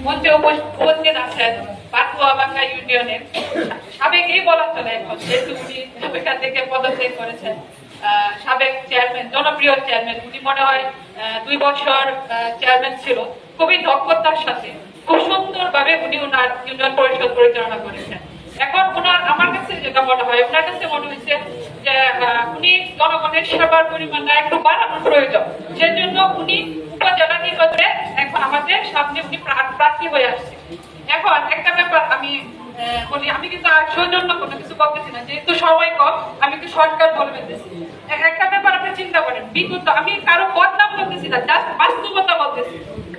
মঞ্চে উপস্থিত আছেন পাতুয়াবাঙ্গা ইউনিয়নের সাবেকই বলা চলে এখন, যেহেতু উনি এখান থেকে পদত্যাগ করেছেন। সাবেক চেয়ারম্যান, জনপ্রিয় চেয়ারম্যান, উনি মনে হয় 2 বছর চেয়ারম্যান ছিল। খুবই দক্ষতার সাথে খুব সুন্দরভাবে উনি ওনার ইউনিয়ন পরিষদ পরিচালনা করেছেন। এখন ওনার আমার কাছে যেটা মনে হয়, ওনার কাছে মনে হয়েছে যে উনি জনগণের সেবার পরিমাণ একটু বাড়ানোর প্রয়োজন। সেজন্য উনি উপজেলা নির্বাচনে এখন আমাদের সামনে উনি প্রার্থী হয়ে আসছে। এখন একটা ব্যাপার আমি বলি, আমি কিন্তু সৌজন্য কোনো কিছু বলতেছি না, যেহেতু সময় কম আমি একটু সরকার বলে ফেলতেছি। একটা ব্যাপার আপনি চিন্তা করেন, বিগত আমি কারো বদনাম বলতেছি না, জাস্ট বাস্তবতা বলতেছি।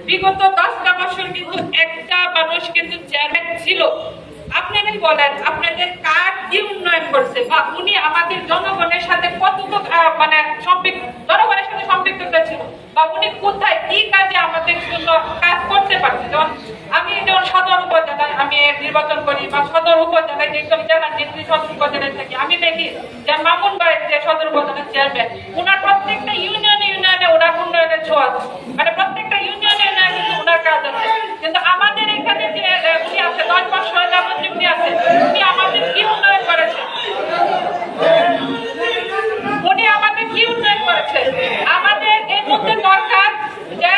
বিগত 10টা বছর কিন্তু একটা মানুষ কিন্তু চেয়ারম্যান ছিল। আপনারাই বলেন আপনাদের কার কি উন্নয়ন করছে, বা উনি আমাদের জনগণের সাথে কতটুকু মানে জনগণের সাথে সম্পৃক্ততা ছিল, বা উনি কোথায় কি কাজে আমাদের জন্য কাজ করতে পারছে। যেমন সদর উপজেলায় আমি নির্বাচন করি, বা সদর উপজেলায় যেসব জেলার নেত্রী সদর উপজেলায় থাকি, আমি দেখি যে মামুন ভাই যে সদর উপজেলার চেয়ারম্যান, ওনার প্রত্যেকটা ইউনিয়নে ওনার উন্নয়নের ছোঁয়া আছে। মানে প্রত্যেকটা ইউনিয়নে কিন্তু ওনার কাজ আছে। কিন্তু আমাদের এখানে যে উনি আছে 10 বছর যাবত উনি আছে, উনি আমাদের কি উন্নয়ন করেছে? উনি আমাদের কি উন্নয়ন করেছে? আমাদের এই মধ্যে দরকার যে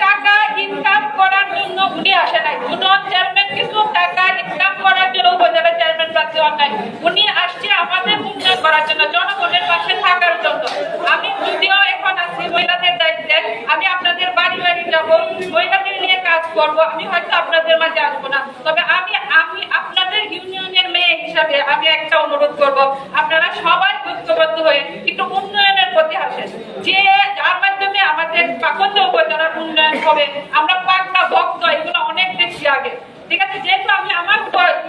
টাকা ইনকাম করার জন্য উনি আসে নাই। কোন চেয়ারম্যান কিন্তু টাকা ইনকাম করার জন্য উপজেলা চেয়ারম্যান প্রার্থী হন নাই। উনি আসছে আমাদের উন্নয়ন করার জন্য, জনগণের পাশে থাকার জন্য। আমি যদিও এখন আছি মহিলাদের দায়িত্বে, আমি আপনাদের বাড়ি বাড়ি যাবো, মহিলাদের নিয়ে কাজ করব। আমি হয়তো আপনাদের মাঝে আসবো না, তবে আমি আপনাদের ইউনিয়নের মেয়ে হিসাবে আমি একটা অনুরোধ করব, আপনারা সবাই ঐক্যবদ্ধ হয়ে একটু উন্নয়নের প্রতি আসেন, যে যার মাধ্যমে আমাদের পাকন্দ উপজেলার উন্নয়ন হবে। আমরা পাকনা ভক্ত এগুলো অনেক দেখছি আগে, ঠিক আছে? যেহেতু আমি আমার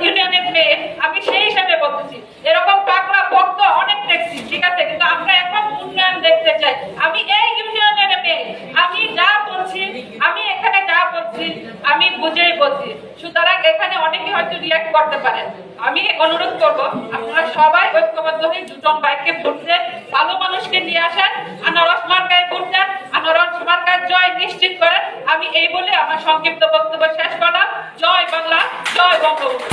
ইউনিয়নের মেয়ে, আমি সেই হিসাবে বলতেছি, এরকম পাকনা ভক্ত অনেক দেখছি, ঠিক আছে? কিন্তু আমরা এখন উন্নয়ন দেখতে চাই। আমি এই ইউনিয়নের মেয়ে, আমি যা বলছি, আমি এখানে যা বলছি আমি বুঝেই বলছি। সুতরাং এখানে অনেকে হয়তো রিয়াক্ট করতে পারেন। আমি অনুরোধ করব আপনারা সবাই ঐক্যবদ্ধ হয়ে দুজন ভাইকে ভোট দেন, ভালো মানুষকে নিয়ে আসেন, আনারস মার্কায় ভোট দেন, আনারস মার্কায় জয় নিশ্চিত করেন। আমি এই বলে আমার সংক্ষিপ্ত বক্তব্য শেষ করলাম। জয় বাংলা, জয় বঙ্গবন্ধু।